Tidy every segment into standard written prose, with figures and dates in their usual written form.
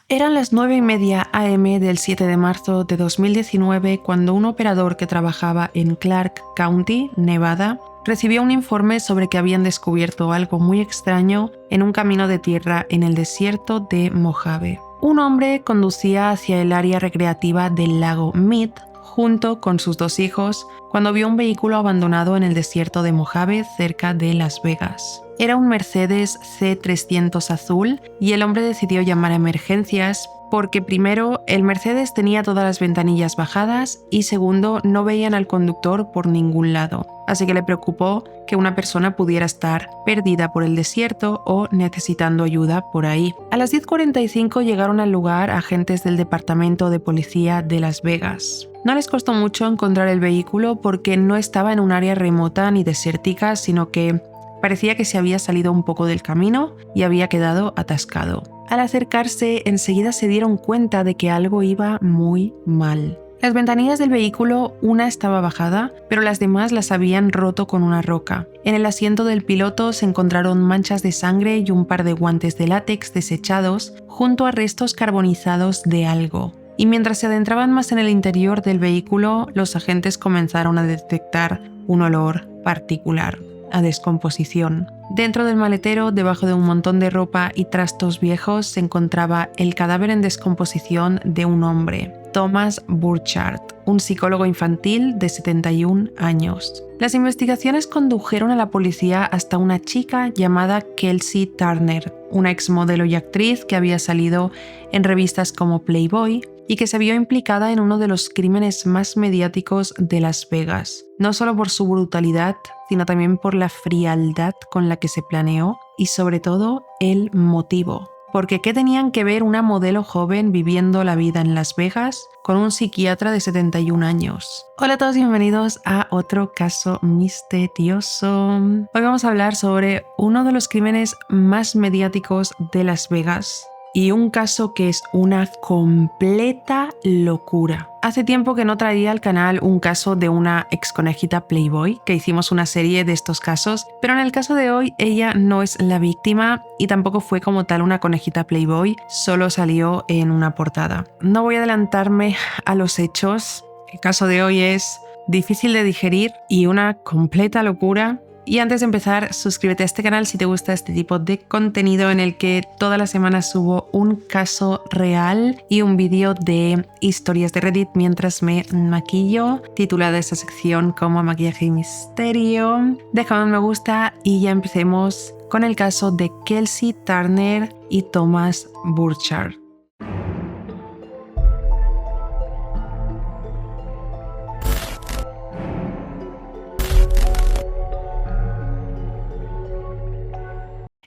Eran las 9:30 am del 7 de marzo de 2019 cuando un operador que trabajaba en Clark County, Nevada, recibió un informe sobre que habían descubierto algo muy extraño en un camino de tierra en el desierto de Mojave. Un hombre conducía hacia el área recreativa del lago Mead junto con sus 2 hijos cuando vio un vehículo abandonado en el desierto de Mojave cerca de Las Vegas. Era un Mercedes C300 azul y el hombre decidió llamar a emergencias porque primero, el Mercedes tenía todas las ventanillas bajadas y segundo, no veían al conductor por ningún lado. Así que le preocupó que una persona pudiera estar perdida por el desierto o necesitando ayuda por ahí. A las 10:45 llegaron al lugar agentes del Departamento de Policía de Las Vegas. No les costó mucho encontrar el vehículo porque no estaba en un área remota ni desértica, sino que parecía que se había salido un poco del camino y había quedado atascado. Al acercarse, enseguida se dieron cuenta de que algo iba muy mal. Las ventanillas del vehículo, una estaba bajada, pero las demás las habían roto con una roca. En el asiento del piloto se encontraron manchas de sangre y un par de guantes de látex desechados, junto a restos carbonizados de algo. Y mientras se adentraban más en el interior del vehículo, los agentes comenzaron a detectar un olor particular, a descomposición. Dentro del maletero, debajo de un montón de ropa y trastos viejos, se encontraba el cadáver en descomposición de un hombre, Thomas Burchard, un psicólogo infantil de 71 años. Las investigaciones condujeron a la policía hasta una chica llamada Kelsey Turner, una exmodelo y actriz que había salido en revistas como Playboy y que se vio implicada en uno de los crímenes más mediáticos de Las Vegas, no solo por su brutalidad, sino también por la frialdad con la que se planeó y sobre todo el motivo. Porque ¿qué tenían que ver una modelo joven viviendo la vida en Las Vegas con un psiquiatra de 71 años? Hola a todos y bienvenidos a otro caso misterioso. Hoy vamos a hablar sobre uno de los crímenes más mediáticos de Las Vegas y un caso que es una completa locura. Hace tiempo que no traía al canal un caso de una ex conejita Playboy, que hicimos una serie de estos casos, pero en el caso de hoy ella no es la víctima y tampoco fue como tal una conejita Playboy, solo salió en una portada. No voy a adelantarme a los hechos, el caso de hoy es difícil de digerir y una completa locura. Y antes de empezar, suscríbete a este canal si te gusta este tipo de contenido en el que todas las semanas subo un caso real y un vídeo de historias de Reddit mientras me maquillo, titulada esta sección como Maquillaje y Misterio. Déjame un me gusta y ya empecemos con el caso de Kelsey Turner y Thomas Burchard.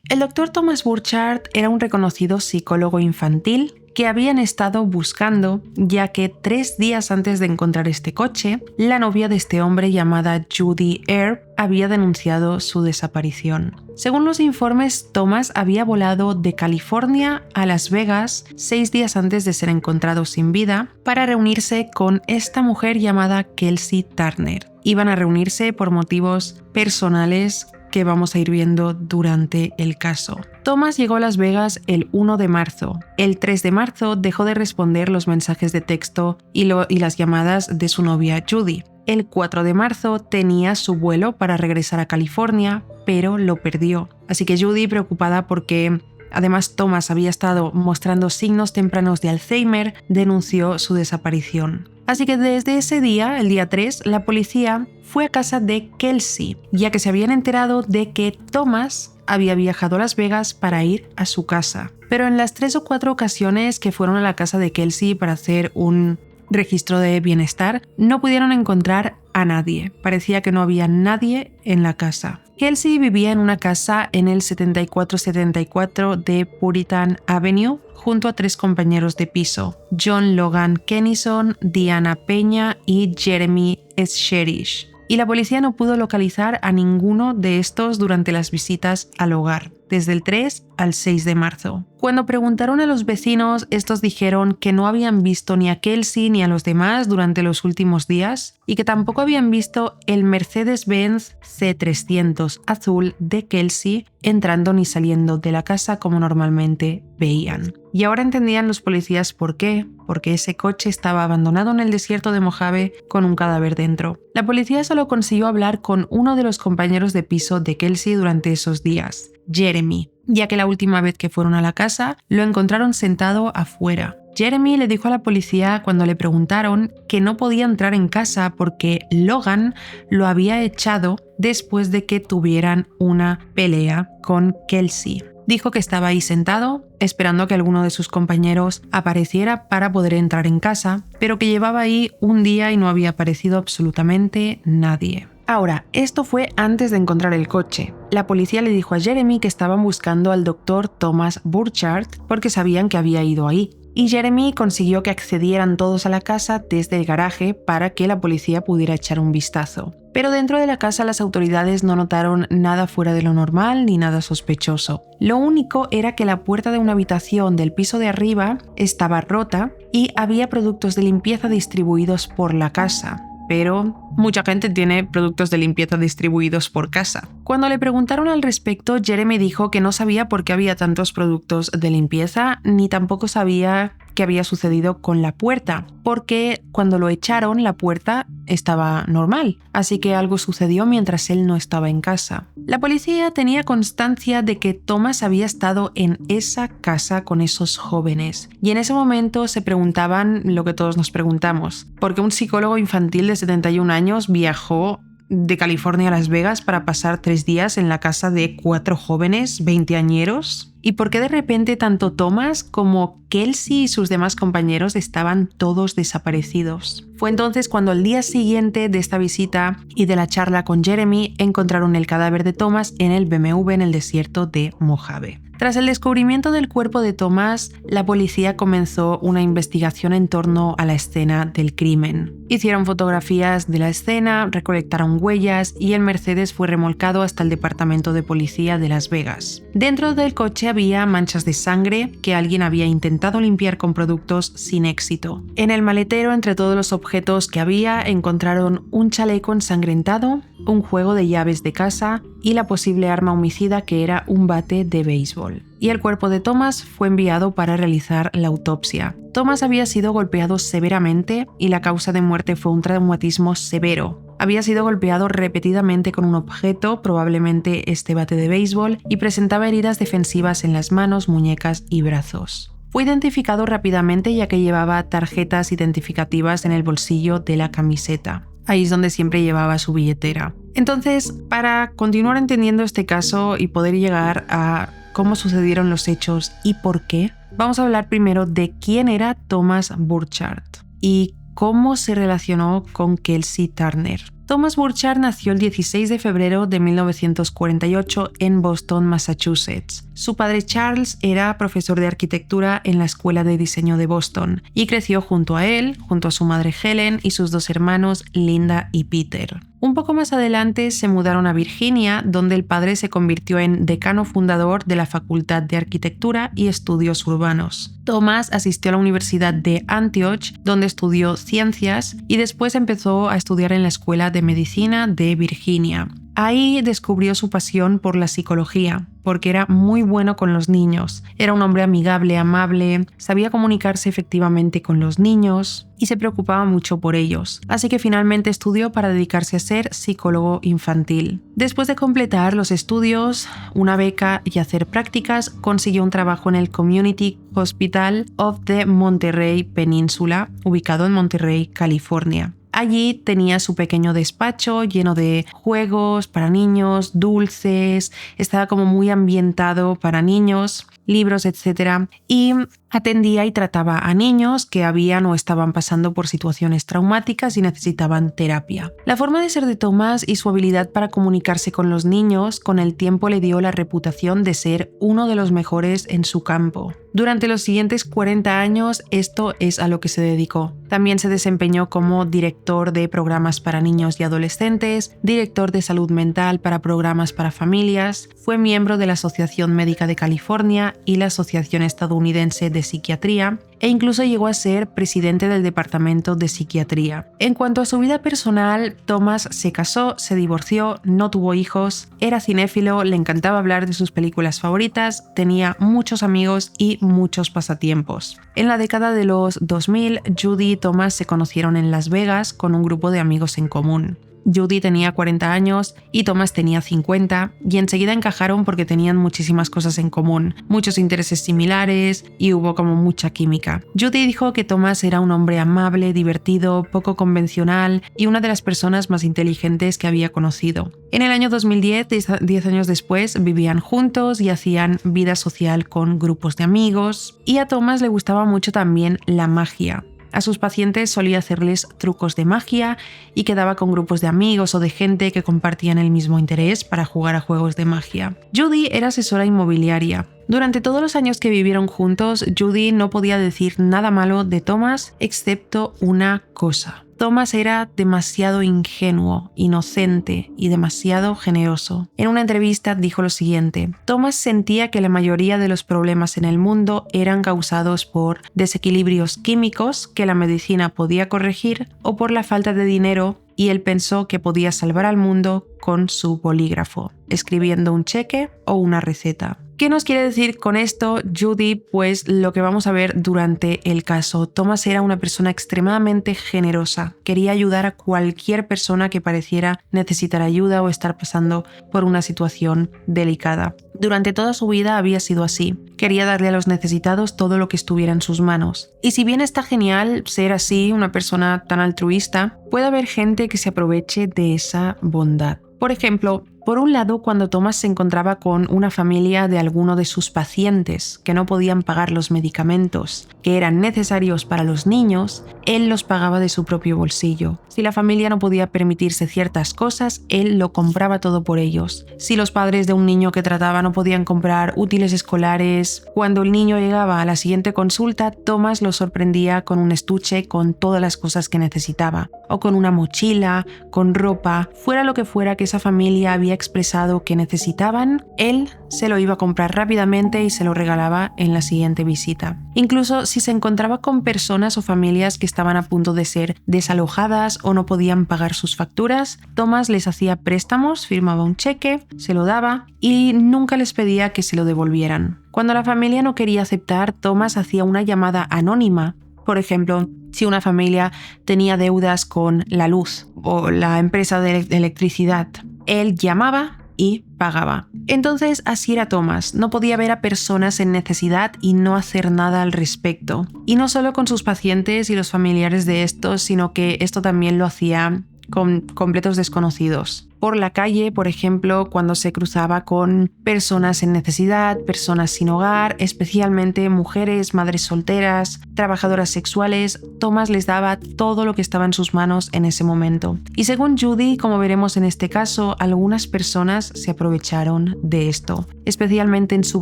El Dr. Thomas Burchard era un reconocido psicólogo infantil que habían estado buscando, ya que 3 días antes de encontrar este coche, la novia de este hombre llamada Judy Earp había denunciado su desaparición. Según los informes, Thomas había volado de California a Las Vegas 6 días antes de ser encontrado sin vida para reunirse con esta mujer llamada Kelsey Turner. Iban a reunirse por motivos personales que vamos a ir viendo durante el caso. Thomas llegó a Las Vegas el 1 de marzo. El 3 de marzo dejó de responder los mensajes de texto y las llamadas de su novia Judy. El 4 de marzo tenía su vuelo para regresar a California, pero lo perdió. Así que Judy, preocupada porque además Thomas había estado mostrando signos tempranos de Alzheimer, denunció su desaparición. Así que desde ese día, el día 3, la policía fue a casa de Kelsey, ya que se habían enterado de que Thomas había viajado a Las Vegas para ir a su casa. Pero en las 3 o 4 ocasiones que fueron a la casa de Kelsey para hacer un registro de bienestar, no pudieron encontrar a nadie. Parecía que no había nadie en la casa. Kelsey vivía en una casa en el 7474 de Puritan Avenue junto a 3 compañeros de piso, John Logan Kennison, Diana Peña y Jeremy Scherish. Y la policía no pudo localizar a ninguno de estos durante las visitas al hogar, desde el 3 al 6 de marzo. Cuando preguntaron a los vecinos, estos dijeron que no habían visto ni a Kelsey ni a los demás durante los últimos días y que tampoco habían visto el Mercedes-Benz C300 azul de Kelsey entrando ni saliendo de la casa como normalmente veían. Y ahora entendían los policías por qué, porque ese coche estaba abandonado en el desierto de Mojave con un cadáver dentro. La policía solo consiguió hablar con uno de los compañeros de piso de Kelsey durante esos días, Jeremy, ya que la última vez que fueron a la casa lo encontraron sentado afuera. Jeremy le dijo a la policía cuando le preguntaron que no podía entrar en casa porque Logan lo había echado después de que tuvieran una pelea con Kelsey. Dijo que estaba ahí sentado, esperando a que alguno de sus compañeros apareciera para poder entrar en casa, pero que llevaba ahí un día y no había aparecido absolutamente nadie. Ahora, esto fue antes de encontrar el coche. La policía le dijo a Jeremy que estaban buscando al doctor Thomas Burchard porque sabían que había ido ahí. Y Jeremy consiguió que accedieran todos a la casa desde el garaje para que la policía pudiera echar un vistazo. Pero dentro de la casa las autoridades no notaron nada fuera de lo normal ni nada sospechoso. Lo único era que la puerta de una habitación del piso de arriba estaba rota y había productos de limpieza distribuidos por la casa. Pero mucha gente tiene productos de limpieza distribuidos por casa. Cuando le preguntaron al respecto, Jeremy dijo que no sabía por qué había tantos productos de limpieza, ni tampoco sabía qué había sucedido con la puerta, porque cuando lo echaron la puerta estaba normal, así que algo sucedió mientras él no estaba en casa. La policía tenía constancia de que Thomas había estado en esa casa con esos jóvenes, y en ese momento se preguntaban lo que todos nos preguntamos: ¿por qué un psicólogo infantil de 71 años viajó de California a Las Vegas para pasar 3 días en la casa de 4 jóvenes veinteañeros? ¿Y por qué de repente tanto Thomas como Kelsey y sus demás compañeros estaban todos desaparecidos? Fue entonces cuando al día siguiente de esta visita y de la charla con Jeremy encontraron el cadáver de Thomas en el BMW en el desierto de Mojave. Tras el descubrimiento del cuerpo de Thomas, la policía comenzó una investigación en torno a la escena del crimen. Hicieron fotografías de la escena, recolectaron huellas y el Mercedes fue remolcado hasta el departamento de policía de Las Vegas. Dentro del coche había manchas de sangre que alguien había intentado limpiar con productos sin éxito. En el maletero, entre todos los objetos que había, encontraron un chaleco ensangrentado, un juego de llaves de casa y la posible arma homicida que era un bate de béisbol. Y el cuerpo de Thomas fue enviado para realizar la autopsia. Thomas había sido golpeado severamente y la causa de muerte fue un traumatismo severo. Había sido golpeado repetidamente con un objeto, probablemente este bate de béisbol, y presentaba heridas defensivas en las manos, muñecas y brazos. Fue identificado rápidamente ya que llevaba tarjetas identificativas en el bolsillo de la camiseta. Ahí es donde siempre llevaba su billetera. Entonces, para continuar entendiendo este caso y poder llegar a cómo sucedieron los hechos y por qué, vamos a hablar primero de quién era Thomas Burchard y cómo se relacionó con Kelsey Turner. Thomas Burchard nació el 16 de febrero de 1948 en Boston, Massachusetts. Su padre Charles era profesor de arquitectura en la Escuela de Diseño de Boston y creció junto a él, junto a su madre Helen y sus 2 hermanos Linda y Peter. Un poco más adelante se mudaron a Virginia, donde el padre se convirtió en decano fundador de la Facultad de Arquitectura y Estudios Urbanos. Thomas asistió a la Universidad de Antioch, donde estudió ciencias y después empezó a estudiar en la Escuela de Medicina de Virginia. Ahí descubrió su pasión por la psicología, porque era muy bueno con los niños. Era un hombre amigable, amable, sabía comunicarse efectivamente con los niños y se preocupaba mucho por ellos. Así que finalmente estudió para dedicarse a ser psicólogo infantil. Después de completar los estudios, una beca y hacer prácticas, consiguió un trabajo en el Community Hospital of the Monterey Peninsula, ubicado en Monterey, California. Allí tenía su pequeño despacho lleno de juegos para niños, dulces, estaba como muy ambientado para niños, libros, etc. Y Atendía y trataba a niños que habían o estaban pasando por situaciones traumáticas y necesitaban terapia. La forma de ser de Thomas y su habilidad para comunicarse con los niños con el tiempo le dio la reputación de ser uno de los mejores en su campo. Durante los siguientes 40 años, esto es a lo que se dedicó. También se desempeñó como director de programas para niños y adolescentes, director de salud mental para programas para familias, fue miembro de la Asociación Médica de California y la Asociación Estadounidense de Psiquiatría, e incluso llegó a ser presidente del Departamento de Psiquiatría. En cuanto a su vida personal, Thomas se casó, se divorció, no tuvo hijos, era cinéfilo, le encantaba hablar de sus películas favoritas, tenía muchos amigos y muchos pasatiempos. En la década de los 2000, Judy y Thomas se conocieron en Las Vegas con un grupo de amigos en común. Judy tenía 40 años y Thomas tenía 50 y enseguida encajaron porque tenían muchísimas cosas en común, muchos intereses similares y hubo como mucha química. Judy dijo que Thomas era un hombre amable, divertido, poco convencional y una de las personas más inteligentes que había conocido. En el año 2010, 10 años después, vivían juntos y hacían vida social con grupos de amigos, y a Thomas le gustaba mucho también la magia. A sus pacientes solía hacerles trucos de magia y quedaba con grupos de amigos o de gente que compartían el mismo interés para jugar a juegos de magia. Judy era asesora inmobiliaria. Durante todos los años que vivieron juntos, Judy no podía decir nada malo de Thomas excepto una cosa. Thomas era demasiado ingenuo, inocente y demasiado generoso. En una entrevista dijo lo siguiente: Thomas sentía que la mayoría de los problemas en el mundo eran causados por desequilibrios químicos que la medicina podía corregir o por la falta de dinero, y él pensó que podía salvar al mundo con su bolígrafo, escribiendo un cheque o una receta. ¿Qué nos quiere decir con esto Judy? Pues lo que vamos a ver durante el caso. Thomas era una persona extremadamente generosa. Quería ayudar a cualquier persona que pareciera necesitar ayuda o estar pasando por una situación delicada. Durante toda su vida había sido así. Quería darle a los necesitados todo lo que estuviera en sus manos. Y si bien está genial ser así, una persona tan altruista, puede haber gente que se aproveche de esa bondad. Por ejemplo, por un lado, cuando Thomas se encontraba con una familia de alguno de sus pacientes que no podían pagar los medicamentos que eran necesarios para los niños, él los pagaba de su propio bolsillo. Si la familia no podía permitirse ciertas cosas, él lo compraba todo por ellos. Si los padres de un niño que trataba no podían comprar útiles escolares, cuando el niño llegaba a la siguiente consulta, Thomas lo sorprendía con un estuche con todas las cosas que necesitaba, o con una mochila, con ropa, fuera lo que fuera que esa familia había expresado que necesitaban, él se lo iba a comprar rápidamente y se lo regalaba en la siguiente visita. Incluso si se encontraba con personas o familias que estaban a punto de ser desalojadas o no podían pagar sus facturas, Thomas les hacía préstamos, firmaba un cheque, se lo daba y nunca les pedía que se lo devolvieran. Cuando la familia no quería aceptar, Thomas hacía una llamada anónima. Por ejemplo, si una familia tenía deudas con la luz o la empresa de electricidad, él llamaba y pagaba. Entonces así era Thomas, no podía ver a personas en necesidad y no hacer nada al respecto. Y no solo con sus pacientes y los familiares de estos, sino que esto también lo hacía con completos desconocidos. Por la calle, por ejemplo, cuando se cruzaba con personas en necesidad, personas sin hogar, especialmente mujeres, madres solteras, trabajadoras sexuales, Thomas les daba todo lo que estaba en sus manos en ese momento. Y según Judy, como veremos en este caso, algunas personas se aprovecharon de esto, especialmente en su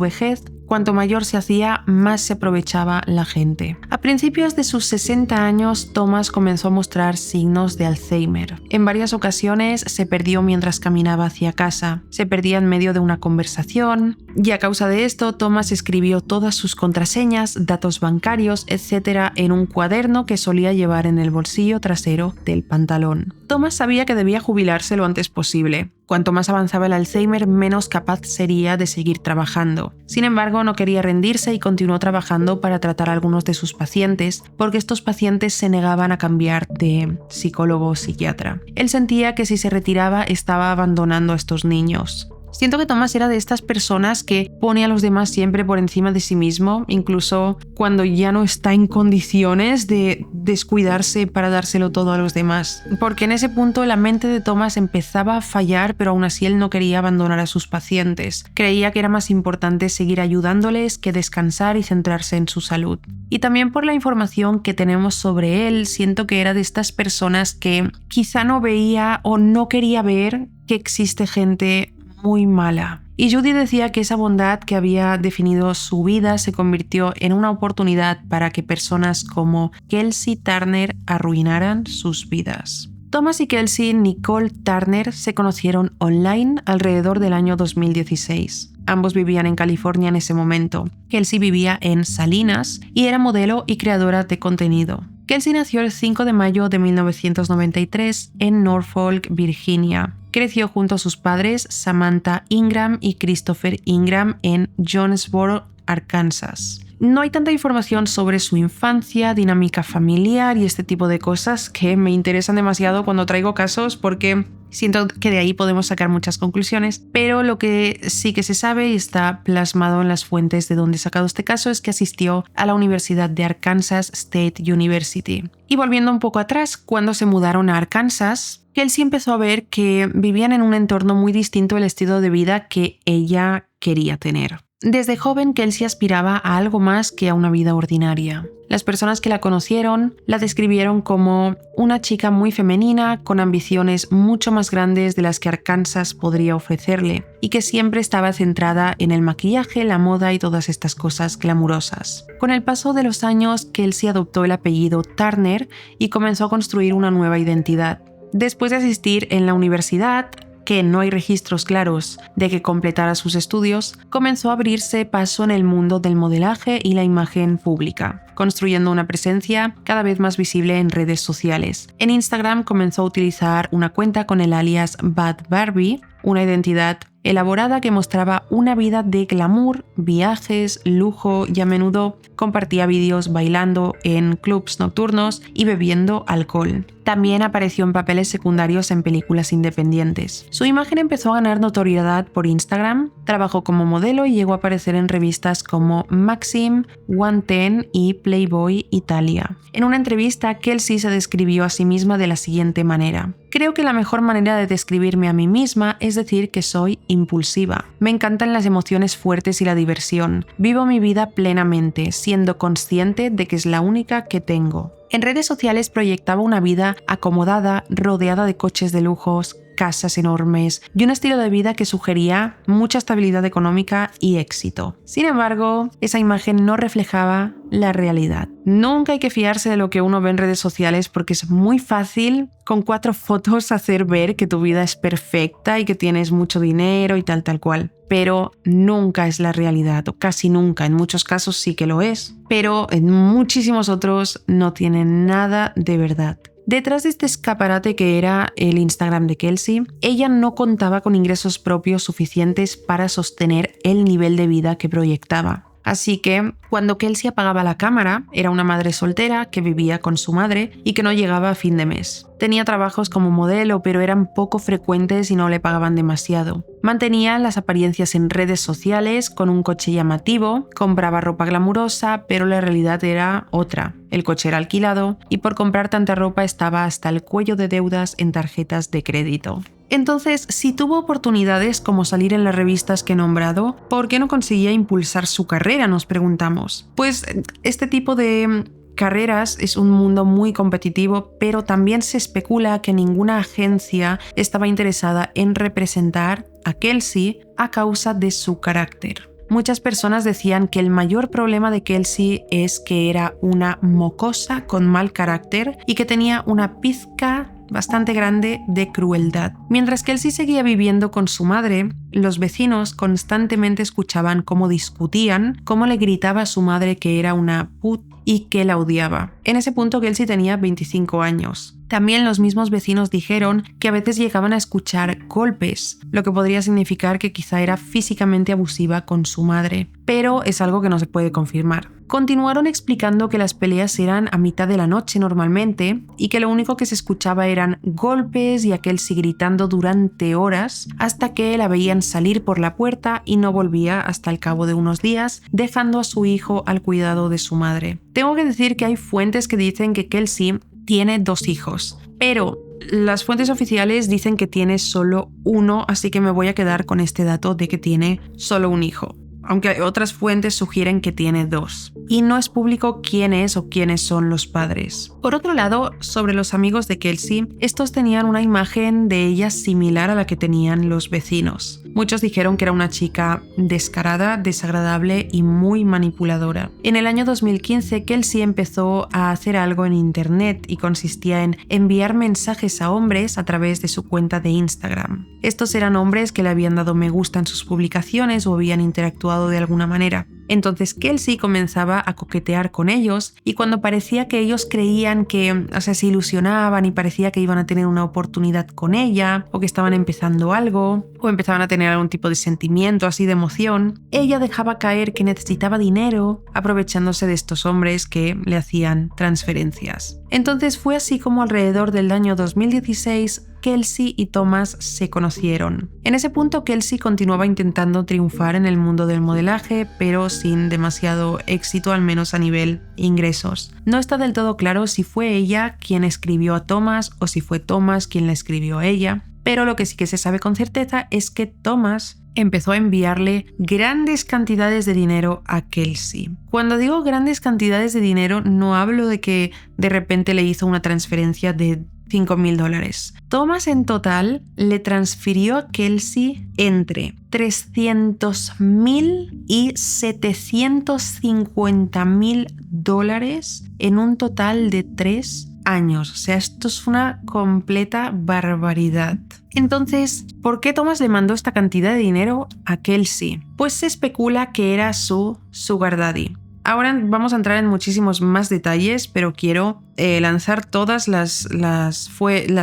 vejez. Cuanto mayor se hacía, más se aprovechaba la gente. A principios de sus 60 años, Thomas comenzó a mostrar signos de Alzheimer. En varias ocasiones se perdió mientras caminaba hacia casa, se perdía en medio de una conversación, y a causa de esto, Thomas escribió todas sus contraseñas, datos bancarios, etc. en un cuaderno que solía llevar en el bolsillo trasero del pantalón. Thomas sabía que debía jubilarse lo antes posible. Cuanto más avanzaba el Alzheimer, menos capaz sería de seguir trabajando. Sin embargo, no quería rendirse y continuó trabajando para tratar a algunos de sus pacientes, porque estos pacientes se negaban a cambiar de psicólogo o psiquiatra. Él sentía que si se retiraba estaba abandonando a estos niños. Siento que Thomas era de estas personas que pone a los demás siempre por encima de sí mismo, incluso cuando ya no está en condiciones de descuidarse para dárselo todo a los demás. Porque en ese punto la mente de Thomas empezaba a fallar, pero aún así él no quería abandonar a sus pacientes. Creía que era más importante seguir ayudándoles que descansar y centrarse en su salud. Y también por la información que tenemos sobre él, siento que era de estas personas que quizá no veía o no quería ver que existe gente muy mala. Y Judy decía que esa bondad que había definido su vida se convirtió en una oportunidad para que personas como Kelsey Turner arruinaran sus vidas. Thomas y Kelsey Nicole Turner se conocieron online alrededor del año 2016. Ambos vivían en California en ese momento. Kelsey vivía en Salinas y era modelo y creadora de contenido. Kelsey nació el 5 de mayo de 1993 en Norfolk, Virginia. Creció junto a sus padres Samantha Ingram y Christopher Ingram en Jonesboro, Arkansas. No hay tanta información sobre su infancia, dinámica familiar y este tipo de cosas que me interesan demasiado cuando traigo casos porque siento que de ahí podemos sacar muchas conclusiones, pero lo que sí que se sabe y está plasmado en las fuentes de donde he sacado este caso es que asistió a la Universidad de Arkansas State University. Y volviendo un poco atrás, cuando se mudaron a Arkansas, Kelsey empezó a ver que vivían en un entorno muy distinto al estilo de vida que ella quería tener. Desde joven, Kelsey aspiraba a algo más que a una vida ordinaria. Las personas que la conocieron la describieron como una chica muy femenina, con ambiciones mucho más grandes de las que Arkansas podría ofrecerle, y que siempre estaba centrada en el maquillaje, la moda y todas estas cosas glamurosas. Con el paso de los años, Kelsey adoptó el apellido Turner y comenzó a construir una nueva identidad. Después de asistir en la universidad, que no hay registros claros de que completara sus estudios, comenzó a abrirse paso en el mundo del modelaje y la imagen pública, construyendo una presencia cada vez más visible en redes sociales. En Instagram comenzó a utilizar una cuenta con el alias Bad Barbie, una identidad elaborada que mostraba una vida de glamour, viajes, lujo y a menudo compartía vídeos bailando en clubs nocturnos y bebiendo alcohol. También apareció en papeles secundarios en películas independientes. Su imagen empezó a ganar notoriedad por Instagram, trabajó como modelo y llegó a aparecer en revistas como Maxim, 110 y Playboy Italia. En una entrevista, Kelsey se describió a sí misma de la siguiente manera: creo que la mejor manera de describirme a mí misma es decir que soy impulsiva. Me encantan las emociones fuertes y la diversión. Vivo mi vida plenamente, siendo consciente de que es la única que tengo. En redes sociales proyectaba una vida acomodada, rodeada de coches de lujos, casas enormes y un estilo de vida que sugería mucha estabilidad económica y éxito. Sin embargo, esa imagen no reflejaba la realidad. Nunca hay que fiarse de lo que uno ve en redes sociales porque es muy fácil con 4 fotos hacer ver que tu vida es perfecta y que tienes mucho dinero y tal cual. Pero nunca es la realidad, o casi nunca. En muchos casos sí que lo es, pero en muchísimos otros no tiene nada de verdad. Detrás de este escaparate que era el Instagram de Kelsey, ella no contaba con ingresos propios suficientes para sostener el nivel de vida que proyectaba. Así que, cuando Kelsey apagaba la cámara, era una madre soltera que vivía con su madre y que no llegaba a fin de mes. Tenía trabajos como modelo, pero eran poco frecuentes y no le pagaban demasiado. Mantenía las apariencias en redes sociales con un coche llamativo, compraba ropa glamurosa, pero la realidad era otra. El coche era alquilado y por comprar tanta ropa estaba hasta el cuello de deudas en tarjetas de crédito. Entonces, si tuvo oportunidades como salir en las revistas que he nombrado, ¿por qué no conseguía impulsar su carrera?, nos preguntamos. Pues este tipo de carreras es un mundo muy competitivo, pero también se especula que ninguna agencia estaba interesada en representar a Kelsey a causa de su carácter. Muchas personas decían que el mayor problema de Kelsey es que era una mocosa con mal carácter y que tenía una pizca bastante grande de crueldad. Mientras Kelsey seguía viviendo con su madre, los vecinos constantemente escuchaban cómo discutían, cómo le gritaba a su madre que era una puta y que la odiaba. En ese punto Kelsey tenía 25 años. También los mismos vecinos dijeron que a veces llegaban a escuchar golpes, lo que podría significar que quizá era físicamente abusiva con su madre, pero es algo que no se puede confirmar. Continuaron explicando que las peleas eran a mitad de la noche normalmente y que lo único que se escuchaba eran golpes y a Kelsey gritando durante horas hasta que la veían salir por la puerta y no volvía hasta el cabo de unos días, dejando a su hijo al cuidado de su madre. Tengo que decir que hay fuentes que dicen que Kelsey tiene 2 hijos, pero las fuentes oficiales dicen que tiene solo uno, así que me voy a quedar con este dato de que tiene solo un hijo, aunque otras fuentes sugieren que tiene 2. Y no es público quién es o quiénes son los padres. Por otro lado, sobre los amigos de Kelsey, estos tenían una imagen de ella similar a la que tenían los vecinos. Muchos dijeron que era una chica descarada, desagradable y muy manipuladora. En el año 2015, Kelsey empezó a hacer algo en internet y consistía en enviar mensajes a hombres a través de su cuenta de Instagram. Estos eran hombres que le habían dado me gusta en sus publicaciones o habían interactuado de alguna manera. Entonces Kelsey comenzaba a coquetear con ellos y cuando parecía que ellos creían que, se ilusionaban y parecía que iban a tener una oportunidad con ella o que estaban empezando algo o empezaban a tener algún tipo de sentimiento así de emoción, ella dejaba caer que necesitaba dinero aprovechándose de estos hombres que le hacían transferencias. Entonces fue así como alrededor del año 2016 Kelsey y Thomas se conocieron. En ese punto Kelsey continuaba intentando triunfar en el mundo del modelaje, pero sin demasiado éxito, al menos a nivel ingresos. No está del todo claro si fue ella quien escribió a Thomas o si fue Thomas quien la escribió a ella, pero lo que sí que se sabe con certeza es que Thomas empezó a enviarle grandes cantidades de dinero a Kelsey. Cuando digo grandes cantidades de dinero, no hablo de que de repente le hizo una transferencia de $5,000. Thomas en total le transfirió a Kelsey entre $300,000 y $750,000 en un total de 3 años. O sea, esto es una completa barbaridad. Entonces, ¿por qué Thomas le mandó esta cantidad de dinero a Kelsey? Pues se especula que era su sugar daddy. Ahora vamos a entrar en muchísimos más detalles, pero quiero lanzar todas las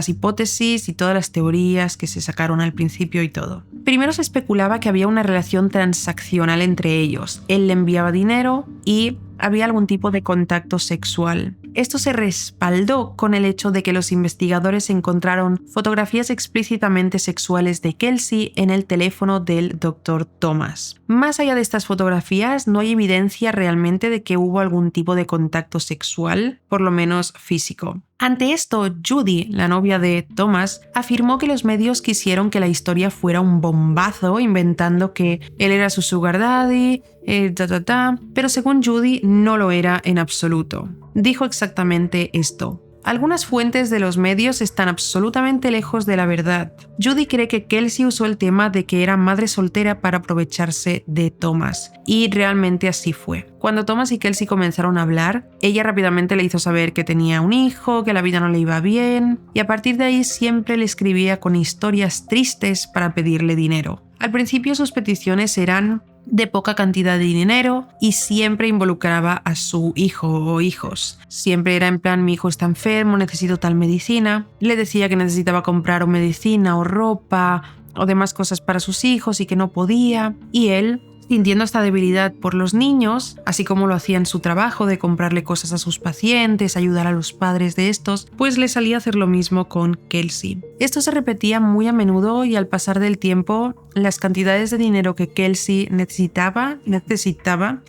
hipótesis y todas las teorías que se sacaron al principio y todo. Primero se especulaba que había una relación transaccional entre ellos. Él le enviaba dinero y había algún tipo de contacto sexual. Esto se respaldó con el hecho de que los investigadores encontraron fotografías explícitamente sexuales de Kelsey en el teléfono del Dr. Thomas. Más allá de estas fotografías, no hay evidencia realmente de que hubo algún tipo de contacto sexual, por lo menos físico. Ante esto, Judy, la novia de Thomas, afirmó que los medios quisieron que la historia fuera un bombazo, inventando que él era su sugar daddy, pero según Judy no lo era en absoluto. Dijo exactamente esto: algunas fuentes de los medios están absolutamente lejos de la verdad. Judy cree que Kelsey usó el tema de que era madre soltera para aprovecharse de Thomas, y realmente así fue. Cuando Thomas y Kelsey comenzaron a hablar, ella rápidamente le hizo saber que tenía un hijo, que la vida no le iba bien, y a partir de ahí siempre le escribía con historias tristes para pedirle dinero. Al principio sus peticiones eran de poca cantidad de dinero y siempre involucraba a su hijo o hijos. Siempre era en plan: mi hijo está enfermo, necesito tal medicina. Le decía que necesitaba comprar o medicina o ropa o demás cosas para sus hijos y que no podía. Y él, sintiendo esta debilidad por los niños, así como lo hacía en su trabajo de comprarle cosas a sus pacientes, ayudar a los padres de estos, pues le salía a hacer lo mismo con Kelsey. Esto se repetía muy a menudo y al pasar del tiempo, las cantidades de dinero que Kelsey necesitaba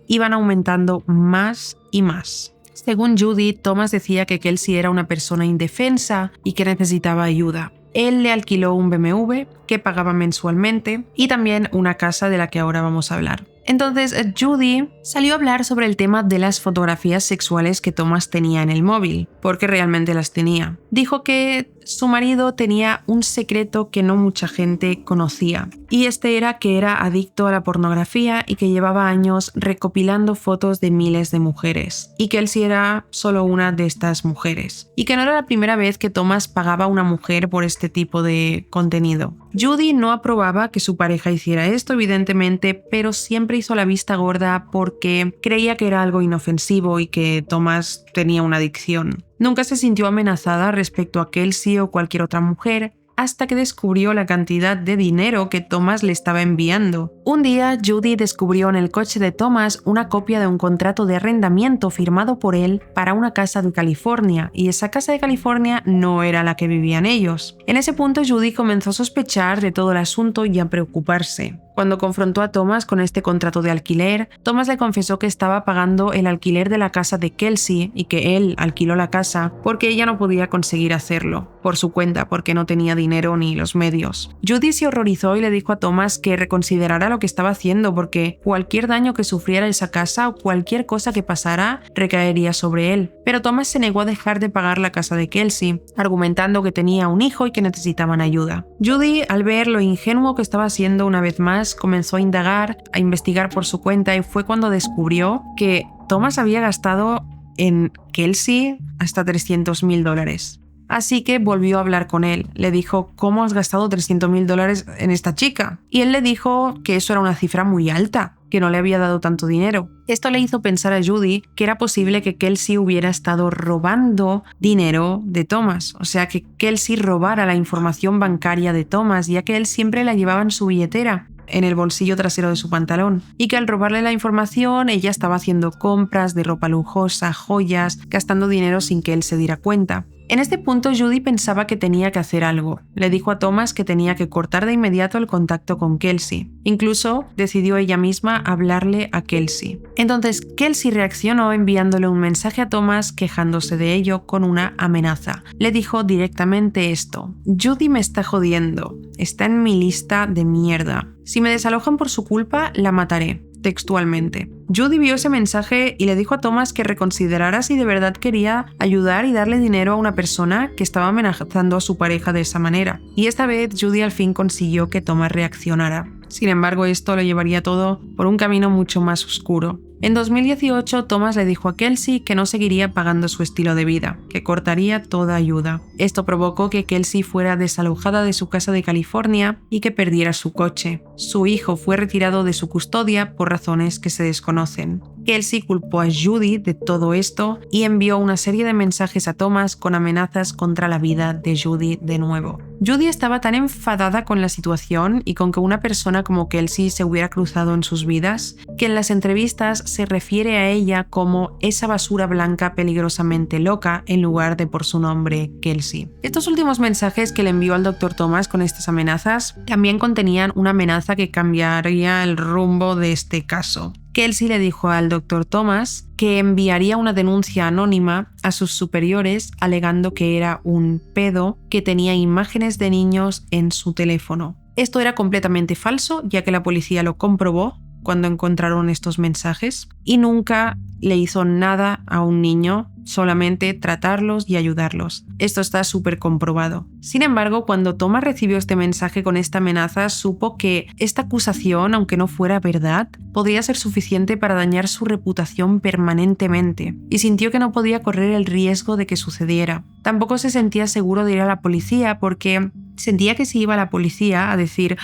iban aumentando más y más. Según Judy, Thomas decía que Kelsey era una persona indefensa y que necesitaba ayuda. Él le alquiló un BMW que pagaba mensualmente y también una casa de la que ahora vamos a hablar. Entonces Judy salió a hablar sobre el tema de las fotografías sexuales que Thomas tenía en el móvil, porque realmente las tenía. Dijo que su marido tenía un secreto que no mucha gente conocía, y este era que era adicto a la pornografía y que llevaba años recopilando fotos de miles de mujeres, y que él sí era solo una de estas mujeres, y que no era la primera vez que Thomas pagaba a una mujer por este tipo de contenido. Judy no aprobaba que su pareja hiciera esto, evidentemente, pero siempre hizo la vista gorda porque creía que era algo inofensivo y que Thomas tenía una adicción. Nunca se sintió amenazada respecto a Kelsey o cualquier otra mujer, hasta que descubrió la cantidad de dinero que Thomas le estaba enviando. Un día, Judy descubrió en el coche de Thomas una copia de un contrato de arrendamiento firmado por él para una casa de California, y esa casa de California no era la que vivían ellos. En ese punto, Judy comenzó a sospechar de todo el asunto y a preocuparse. Cuando confrontó a Thomas con este contrato de alquiler, Thomas le confesó que estaba pagando el alquiler de la casa de Kelsey y que él alquiló la casa porque ella no podía conseguir hacerlo por su cuenta porque no tenía dinero ni los medios. Judy se horrorizó y le dijo a Thomas que reconsiderara lo que estaba haciendo porque cualquier daño que sufriera esa casa o cualquier cosa que pasara recaería sobre él. Pero Thomas se negó a dejar de pagar la casa de Kelsey, argumentando que tenía un hijo y que necesitaban ayuda. Judy, al ver lo ingenuo que estaba siendo una vez más, comenzó a indagar, a investigar por su cuenta, y fue cuando descubrió que Thomas había gastado en Kelsey hasta $300,000. Así que volvió a hablar con él. Le dijo: ¿cómo has gastado $300,000 en esta chica? Y él le dijo que eso era una cifra muy alta, que no le había dado tanto dinero. Esto le hizo pensar a Judy que era posible que Kelsey hubiera estado robando dinero de Thomas, o sea, que Kelsey robara la información bancaria de Thomas, ya que él siempre la llevaba en su billetera, en el bolsillo trasero de su pantalón, y que al robarle la información ella estaba haciendo compras de ropa lujosa, joyas, gastando dinero sin que él se diera cuenta. En este punto, Judy pensaba que tenía que hacer algo. Le dijo a Thomas que tenía que cortar de inmediato el contacto con Kelsey. Incluso decidió ella misma hablarle a Kelsey. Entonces, Kelsey reaccionó enviándole un mensaje a Thomas quejándose de ello con una amenaza. Le dijo directamente esto: Judy me está jodiendo. Está en mi lista de mierda. Si me desalojan por su culpa, la mataré. Textualmente. Judy vio ese mensaje y le dijo a Thomas que reconsiderara si de verdad quería ayudar y darle dinero a una persona que estaba amenazando a su pareja de esa manera. Y esta vez Judy al fin consiguió que Thomas reaccionara. Sin embargo, esto lo llevaría todo por un camino mucho más oscuro. En 2018, Thomas le dijo a Kelsey que no seguiría pagando su estilo de vida, que cortaría toda ayuda. Esto provocó que Kelsey fuera desalojada de su casa de California y que perdiera su coche. Su hijo fue retirado de su custodia por razones que se desconocen. Kelsey culpó a Judy de todo esto y envió una serie de mensajes a Thomas con amenazas contra la vida de Judy de nuevo. Judy estaba tan enfadada con la situación y con que una persona como Kelsey se hubiera cruzado en sus vidas, que en las entrevistas se refiere a ella como esa basura blanca peligrosamente loca en lugar de por su nombre, Kelsey. Estos últimos mensajes que le envió al Dr. Thomas con estas amenazas también contenían una amenaza que cambiaría el rumbo de este caso. Kelsey le dijo al Dr. Thomas que enviaría una denuncia anónima a sus superiores alegando que era un pedo que tenía imágenes de niños en su teléfono. Esto era completamente falso, ya que la policía lo comprobó cuando encontraron estos mensajes y nunca le hizo nada a un niño, solamente tratarlos y ayudarlos. Esto está súper comprobado. Sin embargo, cuando Thomas recibió este mensaje con esta amenaza, supo que esta acusación, aunque no fuera verdad, podría ser suficiente para dañar su reputación permanentemente, y sintió que no podía correr el riesgo de que sucediera. Tampoco se sentía seguro de ir a la policía porque sentía que si iba a la policía a decir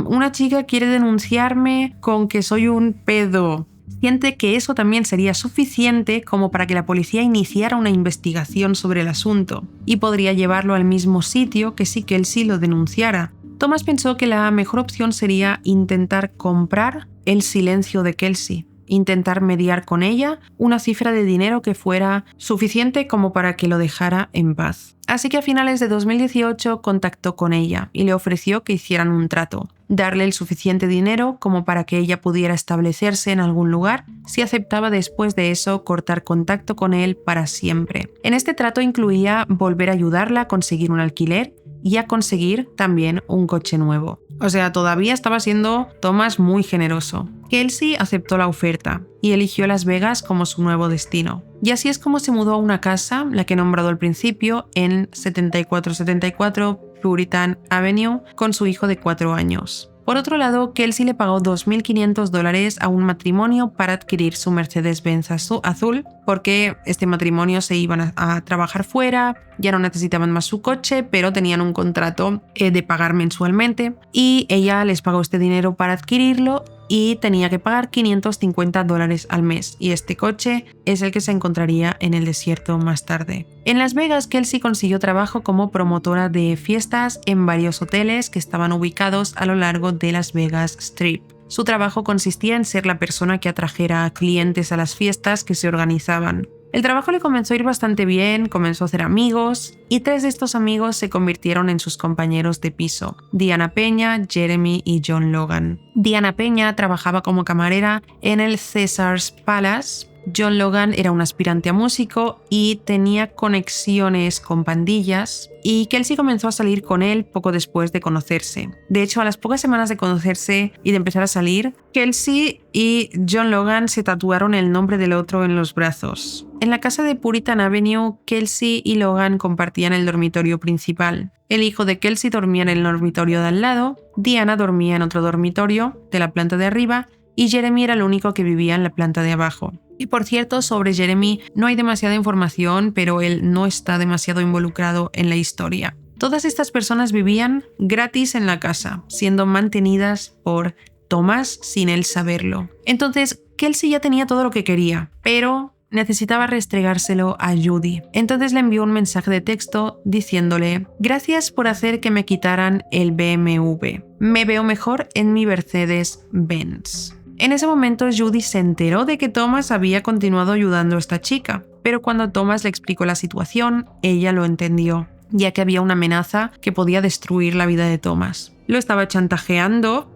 una chica quiere denunciarme con que soy un pedo, siente que eso también sería suficiente como para que la policía iniciara una investigación sobre el asunto y podría llevarlo al mismo sitio que si Kelsey lo denunciara. Thomas pensó que la mejor opción sería intentar comprar el silencio de Kelsey, intentar mediar con ella una cifra de dinero que fuera suficiente como para que lo dejara en paz. Así que a finales de 2018 contactó con ella y le ofreció que hicieran un trato, darle el suficiente dinero como para que ella pudiera establecerse en algún lugar, si aceptaba después de eso cortar contacto con él para siempre. En este trato incluía volver a ayudarla a conseguir un alquiler y a conseguir también un coche nuevo. O sea, todavía estaba siendo Thomas muy generoso. Kelsey aceptó la oferta y eligió Las Vegas como su nuevo destino. Y así es como se mudó a una casa, la que he nombrado al principio, en 7474 Puritan Avenue, con su hijo de 4 años. Por otro lado, Kelsey le pagó $2,500 a un matrimonio para adquirir su Mercedes-Benz azul, porque este matrimonio se iban a trabajar fuera ya no necesitaban más su coche, pero tenían un contrato de pagar mensualmente y ella les pagó este dinero para adquirirlo y tenía que pagar $550 al mes, y este coche es el que se encontraría en el desierto más tarde. En Las Vegas, Kelsey consiguió trabajo como promotora de fiestas en varios hoteles que estaban ubicados a lo largo de Las Vegas Strip. Su trabajo consistía en ser la persona que atrajera a clientes a las fiestas que se organizaban. El trabajo le comenzó a ir bastante bien, comenzó a hacer amigos y 3 de estos amigos se convirtieron en sus compañeros de piso: Diana Peña, Jeremy y John Logan. Diana Peña trabajaba como camarera en el Caesars Palace. John Logan era un aspirante a músico y tenía conexiones con pandillas, y Kelsey comenzó a salir con él poco después de conocerse. De hecho, a las pocas semanas de conocerse y de empezar a salir, Kelsey y John Logan se tatuaron el nombre del otro en los brazos. En la casa de Puritan Avenue, Kelsey y Logan compartían el dormitorio principal. El hijo de Kelsey dormía en el dormitorio de al lado, Diana dormía en otro dormitorio de la planta de arriba y Jeremy era el único que vivía en la planta de abajo. Y por cierto, sobre Jeremy no hay demasiada información, pero él no está demasiado involucrado en la historia. Todas estas personas vivían gratis en la casa, siendo mantenidas por Thomas sin él saberlo. Entonces, Kelsey ya tenía todo lo que quería, pero necesitaba restregárselo a Judy. Entonces le envió un mensaje de texto diciéndole: gracias por hacer que me quitaran el BMW. Me veo mejor en mi Mercedes-Benz. En ese momento Judy se enteró de que Thomas había continuado ayudando a esta chica, pero cuando Thomas le explicó la situación, ella lo entendió, ya que había una amenaza que podía destruir la vida de Thomas. Lo estaba chantajeando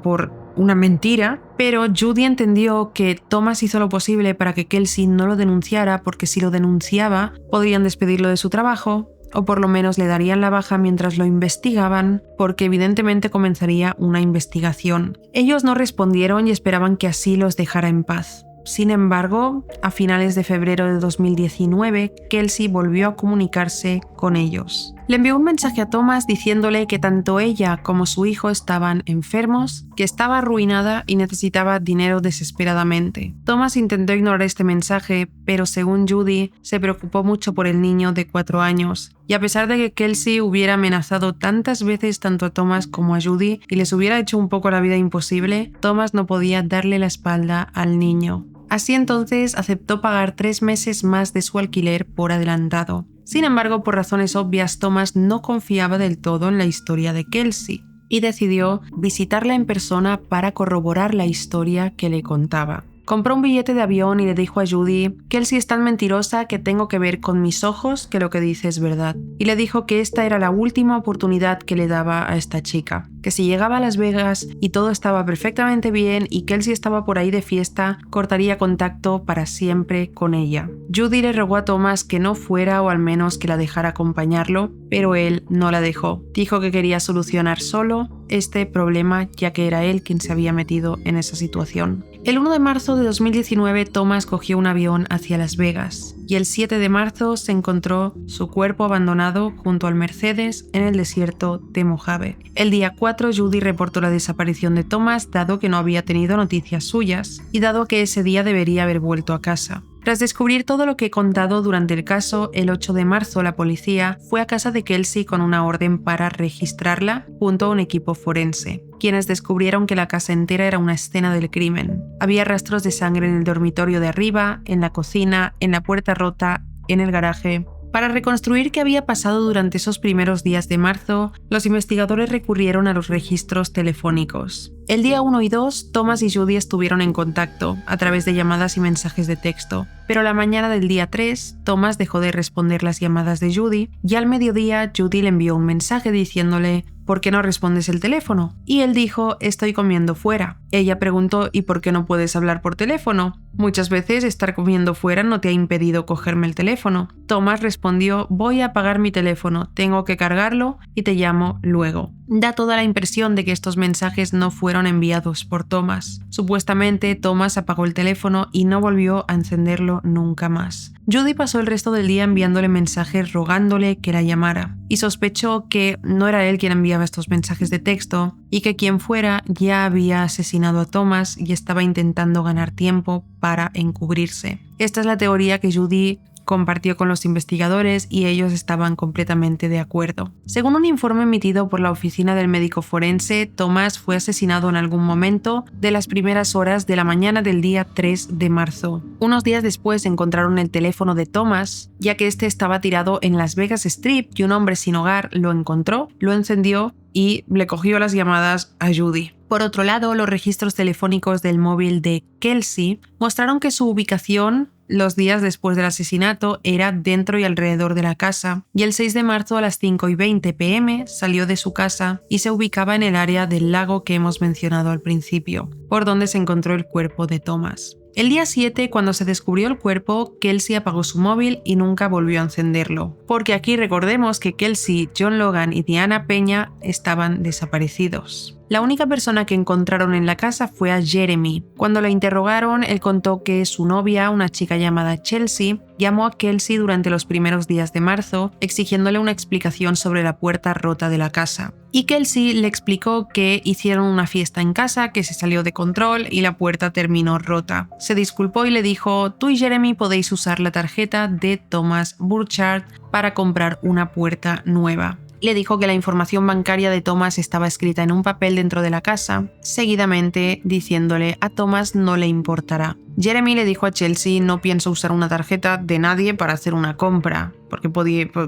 por una mentira, pero Judy entendió que Thomas hizo lo posible para que Kelsey no lo denunciara, porque si lo denunciaba podrían despedirlo de su trabajo, o por lo menos le darían la baja mientras lo investigaban, porque evidentemente comenzaría una investigación. Ellos no respondieron y esperaban que así los dejara en paz. Sin embargo, a finales de febrero de 2019, Kelsey volvió a comunicarse con ellos. Le envió un mensaje a Thomas diciéndole que tanto ella como su hijo estaban enfermos, que estaba arruinada y necesitaba dinero desesperadamente. Thomas intentó ignorar este mensaje, pero según Judy, se preocupó mucho por el niño de 4 años. Y a pesar de que Kelsey hubiera amenazado tantas veces tanto a Thomas como a Judy y les hubiera hecho un poco la vida imposible, Thomas no podía darle la espalda al niño. Así entonces aceptó pagar 3 meses más de su alquiler por adelantado. Sin embargo, por razones obvias, Thomas no confiaba del todo en la historia de Kelsey y decidió visitarla en persona para corroborar la historia que le contaba. Compró un billete de avión y le dijo a Judy: Kelsey es tan mentirosa que tengo que ver con mis ojos que lo que dice es verdad. Y le dijo que esta era la última oportunidad que le daba a esta chica, que si llegaba a Las Vegas y todo estaba perfectamente bien y Kelsey estaba por ahí de fiesta, cortaría contacto para siempre con ella. Judy le rogó a Thomas que no fuera, o al menos que la dejara acompañarlo, pero él no la dejó. Dijo que quería solucionar solo este problema, ya que era él quien se había metido en esa situación. El 1 de marzo de 2019, Thomas cogió un avión hacia Las Vegas y el 7 de marzo se encontró su cuerpo abandonado junto al Mercedes en el desierto de Mojave. El día 4, Judy reportó la desaparición de Thomas, dado que no había tenido noticias suyas y dado que ese día debería haber vuelto a casa. Tras descubrir todo lo que he contado durante el caso, el 8 de marzo la policía fue a casa de Kelsey con una orden para registrarla junto a un equipo forense, quienes descubrieron que la casa entera era una escena del crimen. Había rastros de sangre en el dormitorio de arriba, en la cocina, en la puerta rota, en el garaje. Para reconstruir qué había pasado durante esos primeros días de marzo, los investigadores recurrieron a los registros telefónicos. El día 1 y 2, Thomas y Judy estuvieron en contacto a través de llamadas y mensajes de texto, pero la mañana del día 3, Thomas dejó de responder las llamadas de Judy y al mediodía Judy le envió un mensaje diciéndole: ¿por qué no respondes el teléfono? Y él dijo: estoy comiendo fuera. Ella preguntó: ¿y por qué no puedes hablar por teléfono? Muchas veces estar comiendo fuera no te ha impedido cogerme el teléfono. Thomas respondió: voy a apagar mi teléfono, tengo que cargarlo y te llamo luego. Da toda la impresión de que estos mensajes no fueron enviados por Thomas. Supuestamente, Thomas apagó el teléfono y no volvió a encenderlo nunca más. Judy pasó el resto del día enviándole mensajes rogándole que la llamara, y sospechó que no era él quien enviaba estos mensajes de texto y que quien fuera ya había asesinado a Thomas y estaba intentando ganar tiempo para encubrirse. Esta es la teoría que Judy compartió con los investigadores y ellos estaban completamente de acuerdo. Según un informe emitido por la oficina del médico forense, Thomas fue asesinado en algún momento de las primeras horas de la mañana del día 3 de marzo. Unos días después encontraron el teléfono de Thomas, ya que este estaba tirado en Las Vegas Strip y un hombre sin hogar lo encontró, lo encendió y le cogió las llamadas a Judy. Por otro lado, los registros telefónicos del móvil de Kelsey mostraron que su ubicación los días después del asesinato era dentro y alrededor de la casa, y el 6 de marzo a las 5:20 p.m. salió de su casa y se ubicaba en el área del lago que hemos mencionado al principio, por donde se encontró el cuerpo de Thomas. El día 7, cuando se descubrió el cuerpo, Kelsey apagó su móvil y nunca volvió a encenderlo. Porque aquí recordemos que Kelsey, John Logan y Diana Peña estaban desaparecidos. La única persona que encontraron en la casa fue a Jeremy. Cuando la interrogaron, él contó que su novia, una chica llamada Chelsea, llamó a Kelsey durante los primeros días de marzo, exigiéndole una explicación sobre la puerta rota de la casa. Y Kelsey le explicó que hicieron una fiesta en casa, que se salió de control y la puerta terminó rota. Se disculpó y le dijo: tú y Jeremy podéis usar la tarjeta de Thomas Burchard para comprar una puerta nueva. Le dijo que la información bancaria de Thomas estaba escrita en un papel dentro de la casa, seguidamente diciéndole: a Thomas no le importará. Jeremy le dijo a Chelsea: no pienso usar una tarjeta de nadie para hacer una compra, porque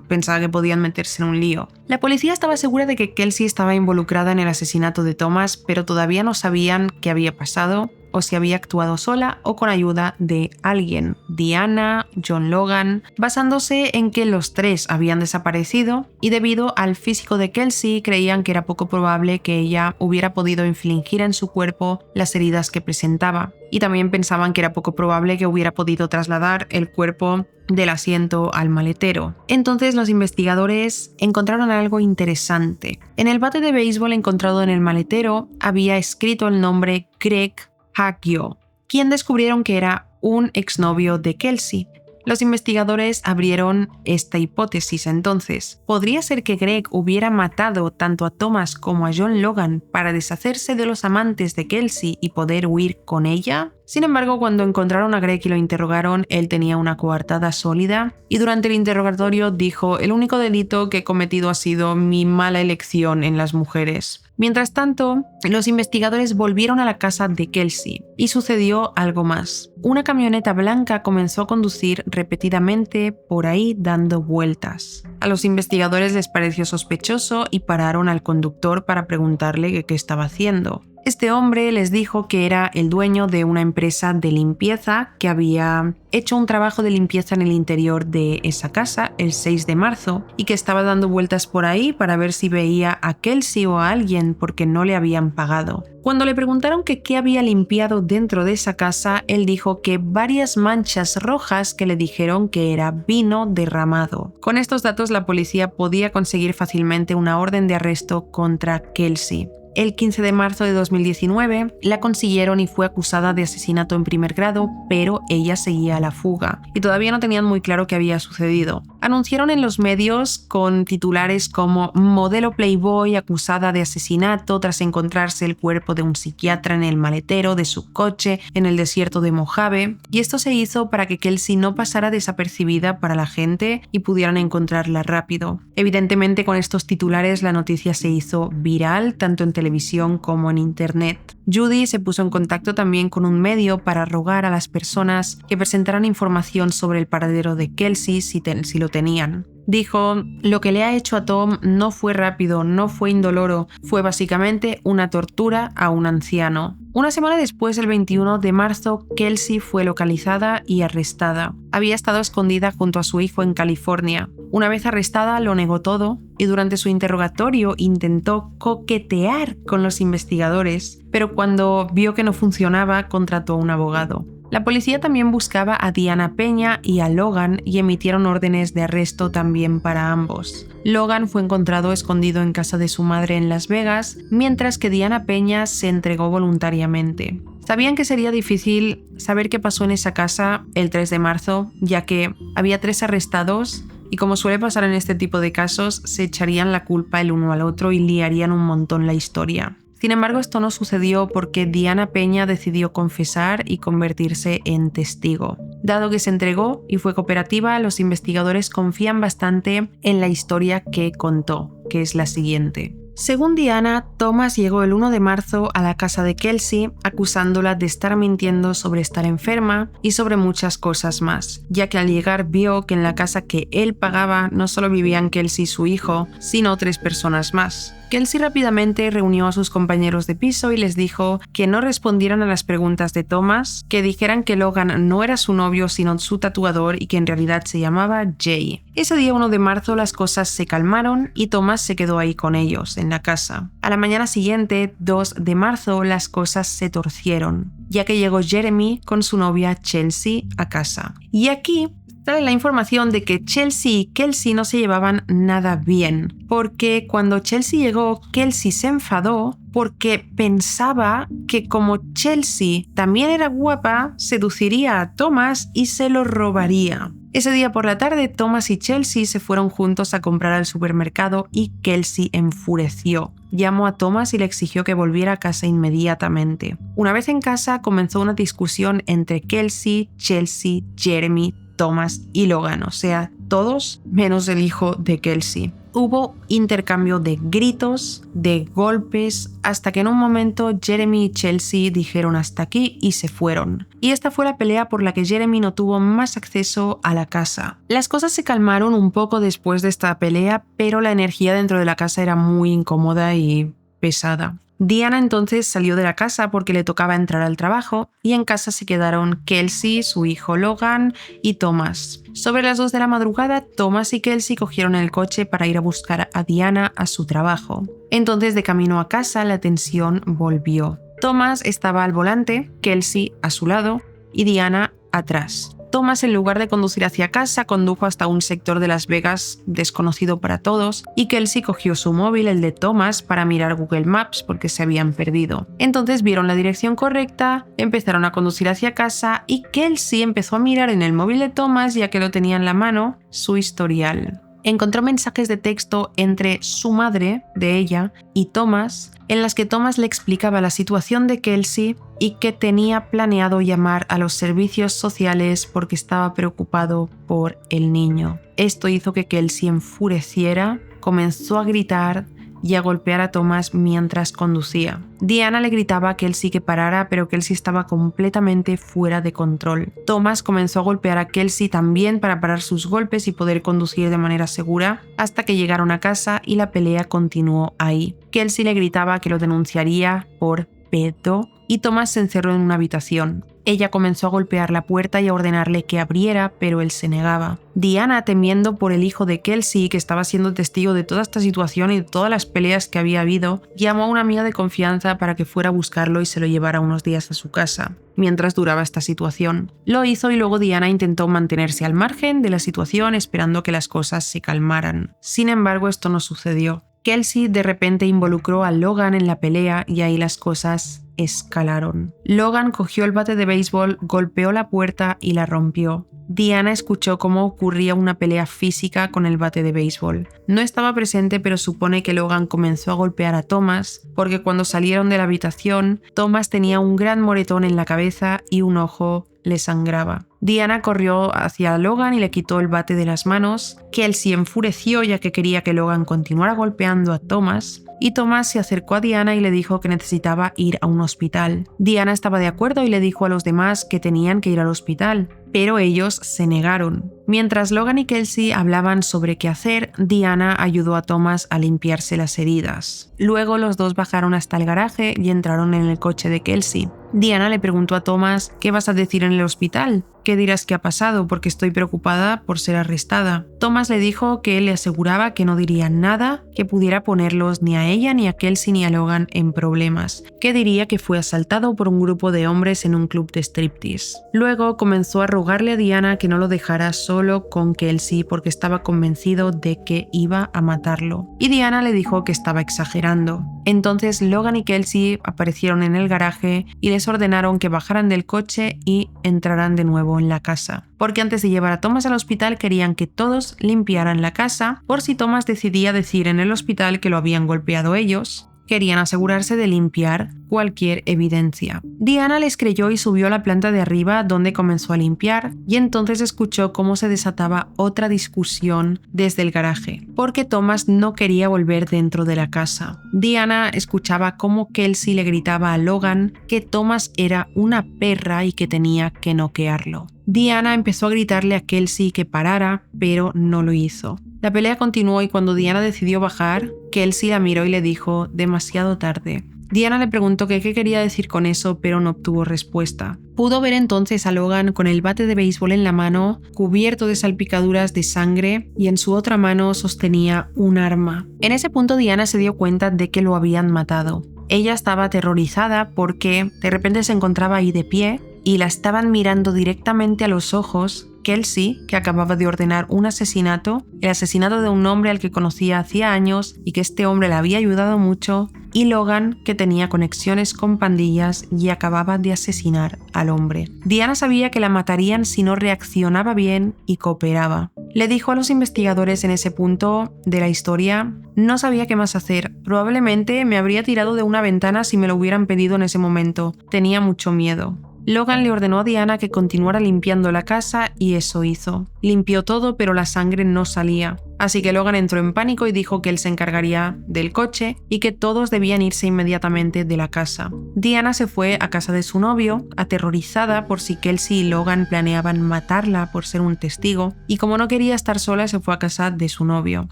pensaba que podían meterse en un lío. La policía estaba segura de que Kelsey estaba involucrada en el asesinato de Thomas, pero todavía no sabían qué había pasado o si había actuado sola o con ayuda de alguien, Diana, John Logan, basándose en que los tres habían desaparecido y debido al físico de Kelsey creían que era poco probable que ella hubiera podido infligir en su cuerpo las heridas que presentaba. Y también pensaban que era poco probable que hubiera podido trasladar el cuerpo del asiento al maletero. Entonces los investigadores encontraron algo interesante. En el bate de béisbol encontrado en el maletero había escrito el nombre Greg Hagio, quien descubrieron que era un exnovio de Kelsey. Los investigadores abrieron esta hipótesis entonces. ¿Podría ser que Greg hubiera matado tanto a Thomas como a John Logan para deshacerse de los amantes de Kelsey y poder huir con ella? Sin embargo, cuando encontraron a Greg y lo interrogaron, él tenía una coartada sólida y durante el interrogatorio dijo: el único delito que he cometido ha sido mi mala elección en las mujeres. Mientras tanto, los investigadores volvieron a la casa de Kelsey y sucedió algo más. Una camioneta blanca comenzó a conducir repetidamente por ahí dando vueltas. A los investigadores les pareció sospechoso y pararon al conductor para preguntarle qué estaba haciendo. Este hombre les dijo que era el dueño de una empresa de limpieza que había hecho un trabajo de limpieza en el interior de esa casa el 6 de marzo y que estaba dando vueltas por ahí para ver si veía a Kelsey o a alguien porque no le habían pagado. Cuando le preguntaron que qué había limpiado dentro de esa casa, él dijo que varias manchas rojas que le dijeron que era vino derramado. Con estos datos la policía podía conseguir fácilmente una orden de arresto contra Kelsey. El 15 de marzo de 2019 la consiguieron y fue acusada de asesinato en primer grado, pero ella seguía a la fuga y todavía no tenían muy claro qué había sucedido. Anunciaron en los medios con titulares como modelo Playboy acusada de asesinato tras encontrarse el cuerpo de un psiquiatra en el maletero de su coche en el desierto de Mojave, y esto se hizo para que Kelsey no pasara desapercibida para la gente y pudieran encontrarla rápido. Evidentemente, con estos titulares la noticia se hizo viral tanto en televisión como en internet. Judy se puso en contacto también con un medio para rogar a las personas que presentaran información sobre el paradero de Kelsey si lo tenían. Dijo: lo que le ha hecho a Tom no fue rápido, no fue indoloro, fue básicamente una tortura a un anciano. Una semana después, el 21 de marzo, Kelsey fue localizada y arrestada. Había estado escondida junto a su hijo en California. Una vez arrestada, lo negó todo y durante su interrogatorio intentó coquetear con los investigadores, pero cuando vio que no funcionaba, contrató a un abogado. La policía también buscaba a Diana Peña y a Logan y emitieron órdenes de arresto también para ambos. Logan fue encontrado escondido en casa de su madre en Las Vegas, mientras que Diana Peña se entregó voluntariamente. Sabían que sería difícil saber qué pasó en esa casa el 3 de marzo, ya que había 3 arrestados y, como suele pasar en este tipo de casos, se echarían la culpa el uno al otro y liarían un montón la historia. Sin embargo, esto no sucedió porque Diana Peña decidió confesar y convertirse en testigo. Dado que se entregó y fue cooperativa, los investigadores confían bastante en la historia que contó, que es la siguiente. Según Diana, Thomas llegó el 1 de marzo a la casa de Kelsey acusándola de estar mintiendo sobre estar enferma y sobre muchas cosas más, ya que al llegar vio que en la casa que él pagaba no solo vivían Kelsey y su hijo, sino 3 personas más. Kelsey rápidamente reunió a sus compañeros de piso y les dijo que no respondieran a las preguntas de Thomas, que dijeran que Logan no era su novio sino su tatuador y que en realidad se llamaba Jay. Ese día 1 de marzo las cosas se calmaron y Thomas se quedó ahí con ellos, en la casa. A la mañana siguiente, 2 de marzo, las cosas se torcieron, ya que llegó Jeremy con su novia Chelsea a casa. Y aquí sale la información de que Chelsea y Kelsey no se llevaban nada bien, porque cuando Chelsea llegó, Kelsey se enfadó porque pensaba que como Chelsea también era guapa, seduciría a Thomas y se lo robaría. Ese día por la tarde, Thomas y Chelsea se fueron juntos a comprar al supermercado y Kelsey enfureció. Llamó a Thomas y le exigió que volviera a casa inmediatamente. Una vez en casa, comenzó una discusión entre Kelsey, Chelsea, Jeremy, Thomas y Logan, o sea, todos menos el hijo de Kelsey. Hubo intercambio de gritos, de golpes, hasta que en un momento Jeremy y Chelsea dijeron hasta aquí y se fueron. Y esta fue la pelea por la que Jeremy no tuvo más acceso a la casa. Las cosas se calmaron un poco después de esta pelea, pero la energía dentro de la casa era muy incómoda y pesada. Diana entonces salió de la casa porque le tocaba entrar al trabajo y en casa se quedaron Kelsey, su hijo Logan y Thomas. Sobre las 2 de la madrugada, Thomas y Kelsey cogieron el coche para ir a buscar a Diana a su trabajo. Entonces, de camino a casa, la tensión volvió. Thomas estaba al volante, Kelsey a su lado y Diana atrás. Thomas, en lugar de conducir hacia casa, condujo hasta un sector de Las Vegas desconocido para todos y Kelsey cogió su móvil, el de Thomas, para mirar Google Maps porque se habían perdido. Entonces vieron la dirección correcta, empezaron a conducir hacia casa y Kelsey empezó a mirar en el móvil de Thomas, ya que lo tenía en la mano, su historial. Encontró mensajes de texto entre su madre, de ella, y Thomas, en las que Thomas le explicaba la situación de Kelsey y que tenía planeado llamar a los servicios sociales porque estaba preocupado por el niño. Esto hizo que Kelsey enfureciera, comenzó a gritar y a golpear a Thomas mientras conducía. Diana le gritaba a Kelsey que parara, pero Kelsey estaba completamente fuera de control. Thomas comenzó a golpear a Kelsey también para parar sus golpes y poder conducir de manera segura hasta que llegaron a casa y la pelea continuó ahí. Kelsey le gritaba que lo denunciaría por pedo y Thomas se encerró en una habitación. Ella comenzó a golpear la puerta y a ordenarle que abriera, pero él se negaba. Diana, temiendo por el hijo de Kelsey, que estaba siendo testigo de toda esta situación y de todas las peleas que había habido, llamó a una amiga de confianza para que fuera a buscarlo y se lo llevara unos días a su casa, mientras duraba esta situación. Lo hizo y luego Diana intentó mantenerse al margen de la situación esperando que las cosas se calmaran. Sin embargo, esto no sucedió. Kelsey de repente involucró a Logan en la pelea y ahí las cosas escalaron. Logan cogió el bate de béisbol, golpeó la puerta y la rompió. Diana escuchó cómo ocurría una pelea física con el bate de béisbol. No estaba presente, pero supone que Logan comenzó a golpear a Thomas, porque cuando salieron de la habitación, Thomas tenía un gran moretón en la cabeza y un ojo le sangraba. Diana corrió hacia Logan y le quitó el bate de las manos. Kelsey enfureció ya que quería que Logan continuara golpeando a Thomas. Y Thomas se acercó a Diana y le dijo que necesitaba ir a un hospital. Diana estaba de acuerdo y le dijo a los demás que tenían que ir al hospital, pero ellos se negaron. Mientras Logan y Kelsey hablaban sobre qué hacer, Diana ayudó a Thomas a limpiarse las heridas. Luego los dos bajaron hasta el garaje y entraron en el coche de Kelsey. Diana le preguntó a Thomas: ¿qué vas a decir en el hospital? ¿Qué dirás que ha pasado? Porque estoy preocupada por ser arrestada. Thomas le dijo que él le aseguraba que no diría nada que pudiera ponerlos ni a ella, ni a Kelsey, ni a Logan en problemas. Que diría que fue asaltado por un grupo de hombres en un club de striptease. Luego comenzó a rogarle a Diana que no lo dejara solo con Kelsey porque estaba convencido de que iba a matarlo. Y Diana le dijo que estaba exagerando. Entonces Logan y Kelsey aparecieron en el garaje y les ordenaron que bajaran del coche y entraran de nuevo en la casa, porque antes de llevar a Thomas al hospital querían que todos limpiaran la casa por si Thomas decidía decir en el hospital que lo habían golpeado ellos. querían asegurarse de limpiar cualquier evidencia. Diana les creyó y subió a la planta de arriba, donde comenzó a limpiar, y entonces escuchó cómo se desataba otra discusión desde el garaje, porque Thomas no quería volver dentro de la casa. Diana escuchaba cómo Kelsey le gritaba a Logan que Thomas era una perra y que tenía que noquearlo. Diana empezó a gritarle a Kelsey que parara, pero no lo hizo. La pelea continuó y cuando Diana decidió bajar, Kelsey la miró y le dijo: demasiado tarde. Diana le preguntó qué quería decir con eso, pero no obtuvo respuesta. Pudo ver entonces a Logan con el bate de béisbol en la mano, cubierto de salpicaduras de sangre, y en su otra mano sostenía un arma. En ese punto Diana se dio cuenta de que lo habían matado. Ella estaba aterrorizada porque de repente se encontraba ahí de pie y la estaban mirando directamente a los ojos Kelsey, que acababa de ordenar un asesinato, el asesinato de un hombre al que conocía hacía años y que este hombre le había ayudado mucho, y Logan, que tenía conexiones con pandillas y acababa de asesinar al hombre. Diana sabía que la matarían si no reaccionaba bien y cooperaba. Le dijo a los investigadores en ese punto de la historia: no sabía qué más hacer, probablemente me habría tirado de una ventana si me lo hubieran pedido en ese momento, tenía mucho miedo. Logan le ordenó a Diana que continuara limpiando la casa y eso hizo. Limpió todo, pero la sangre no salía. Así que Logan entró en pánico y dijo que él se encargaría del coche y que todos debían irse inmediatamente de la casa. Diana se fue a casa de su novio, aterrorizada por si Kelsey y Logan planeaban matarla por ser un testigo, y como no quería estar sola se fue a casa de su novio.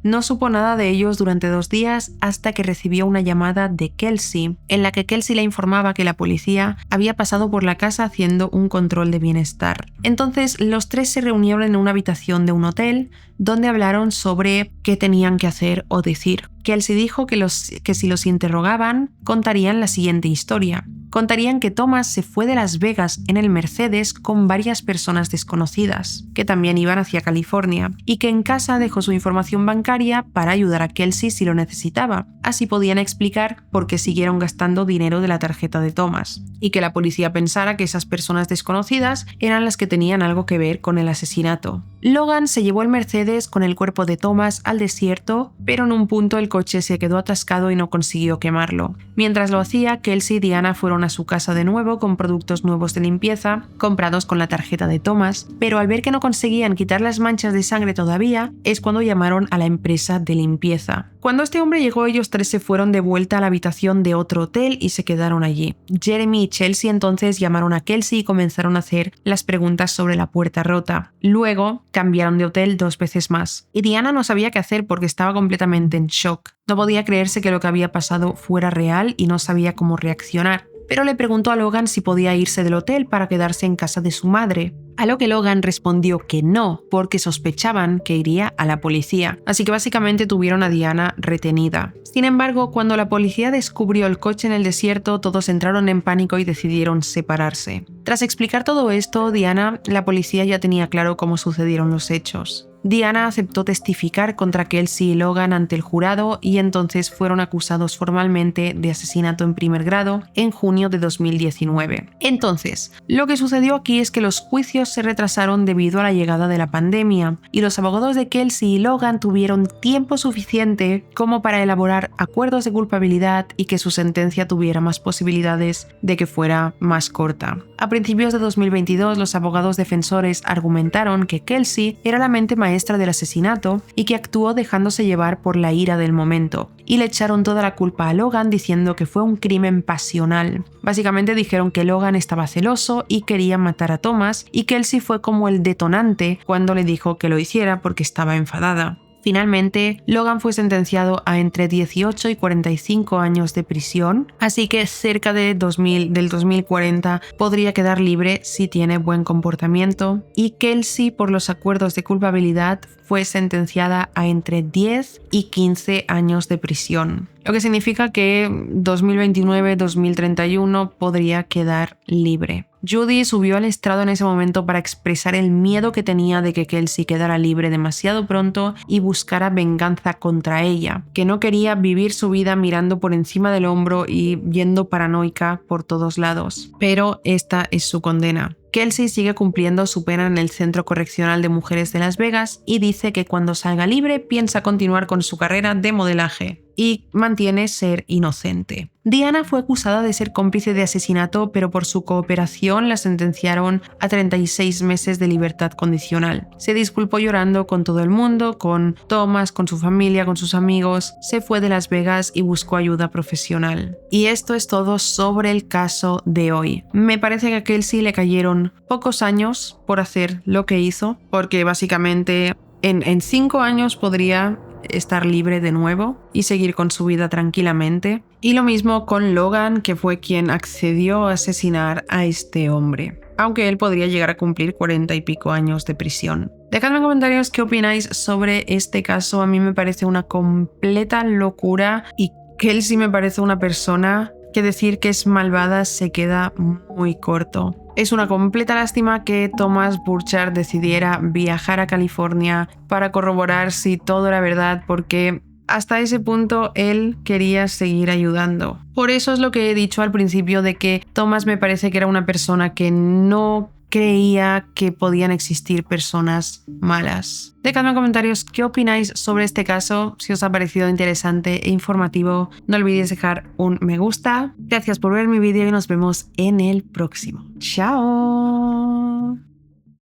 No supo nada de ellos durante 2 días hasta que recibió una llamada de Kelsey, en la que Kelsey le informaba que la policía había pasado por la casa haciendo un control de bienestar. Entonces los tres se reunieron en una habitación de un hotel donde hablaron sobre qué tenían que hacer o decir. Kelsey dijo que si los interrogaban, contarían la siguiente historia. Contarían que Thomas se fue de Las Vegas en el Mercedes con varias personas desconocidas, que también iban hacia California, y que en casa dejó su información bancaria para ayudar a Kelsey si lo necesitaba. Así podían explicar por qué siguieron gastando dinero de la tarjeta de Thomas, y que la policía pensara que esas personas desconocidas eran las que tenían algo que ver con el asesinato. Logan se llevó el Mercedes con el cuerpo de Thomas al desierto, pero en un punto el coche se quedó atascado y no consiguió quemarlo. Mientras lo hacía, Kelsey y Diana fueron a su casa de nuevo con productos nuevos de limpieza, comprados con la tarjeta de Thomas, pero al ver que no conseguían quitar las manchas de sangre todavía, es cuando llamaron a la empresa de limpieza. Cuando este hombre llegó, ellos tres se fueron de vuelta a la habitación de otro hotel y se quedaron allí. Jeremy y Chelsea entonces llamaron a Kelsey y comenzaron a hacer las preguntas sobre la puerta rota. Luego cambiaron de hotel 2 veces más. Y Diana no sabía qué hacer porque estaba completamente en shock. No podía creerse que lo que había pasado fuera real y no sabía cómo reaccionar. Pero le preguntó a Logan si podía irse del hotel para quedarse en casa de su madre, a lo que Logan respondió que no, porque sospechaban que iría a la policía, así que básicamente tuvieron a Diana retenida. Sin embargo, cuando la policía descubrió el coche en el desierto, todos entraron en pánico y decidieron separarse. Tras explicar todo esto, la policía ya tenía claro cómo sucedieron los hechos. Diana aceptó testificar contra Kelsey y Logan ante el jurado y entonces fueron acusados formalmente de asesinato en primer grado en junio de 2019. Entonces, lo que sucedió aquí es que los juicios se retrasaron debido a la llegada de la pandemia y los abogados de Kelsey y Logan tuvieron tiempo suficiente como para elaborar acuerdos de culpabilidad y que su sentencia tuviera más posibilidades de que fuera más corta. A principios de 2022, los abogados defensores argumentaron que Kelsey era la mente maestra del asesinato y que actuó dejándose llevar por la ira del momento, y le echaron toda la culpa a Logan diciendo que fue un crimen pasional. Básicamente dijeron que Logan estaba celoso y quería matar a Thomas, y Kelsey fue como el detonante cuando le dijo que lo hiciera porque estaba enfadada. Finalmente, Logan fue sentenciado a entre 18 y 45 años de prisión, así que cerca del 2040 podría quedar libre si tiene buen comportamiento, y Kelsey, por los acuerdos de culpabilidad, fue sentenciada a entre 10 y 15 años de prisión, lo que significa que 2029-2031 podría quedar libre. Judy subió al estrado en ese momento para expresar el miedo que tenía de que Kelsey quedara libre demasiado pronto y buscara venganza contra ella, que no quería vivir su vida mirando por encima del hombro y yendo paranoica por todos lados. Pero esta es su condena. Kelsey sigue cumpliendo su pena en el Centro Correccional de Mujeres de Las Vegas y dice que cuando salga libre piensa continuar con su carrera de modelaje y mantiene ser inocente. Diana fue acusada de ser cómplice de asesinato, pero por su cooperación la sentenciaron a 36 meses de libertad condicional. Se disculpó llorando con todo el mundo, con Thomas, con su familia, con sus amigos. Se fue de Las Vegas y buscó ayuda profesional. Y esto es todo sobre el caso de hoy. Me parece que a Kelsey le cayeron pocos años por hacer lo que hizo, porque básicamente en 5 años podría estar libre de nuevo y seguir con su vida tranquilamente. Y lo mismo con Logan, que fue quien accedió a asesinar a este hombre, aunque él podría llegar a cumplir 40 y pico años de prisión. Dejadme en comentarios qué opináis sobre este caso. A mí me parece una completa locura y Kelsey me parece una persona que decir que es malvada se queda muy corto. Es una completa lástima que Thomas Burchard decidiera viajar a California para corroborar si todo era verdad, porque hasta ese punto él quería seguir ayudando. Por eso es lo que he dicho al principio de que Thomas me parece que era una persona que no creía que podían existir personas malas. Dejadme en comentarios qué opináis sobre este caso, si os ha parecido interesante e informativo. No olvidéis dejar un me gusta. Gracias por ver mi vídeo y nos vemos en el próximo. ¡Chao!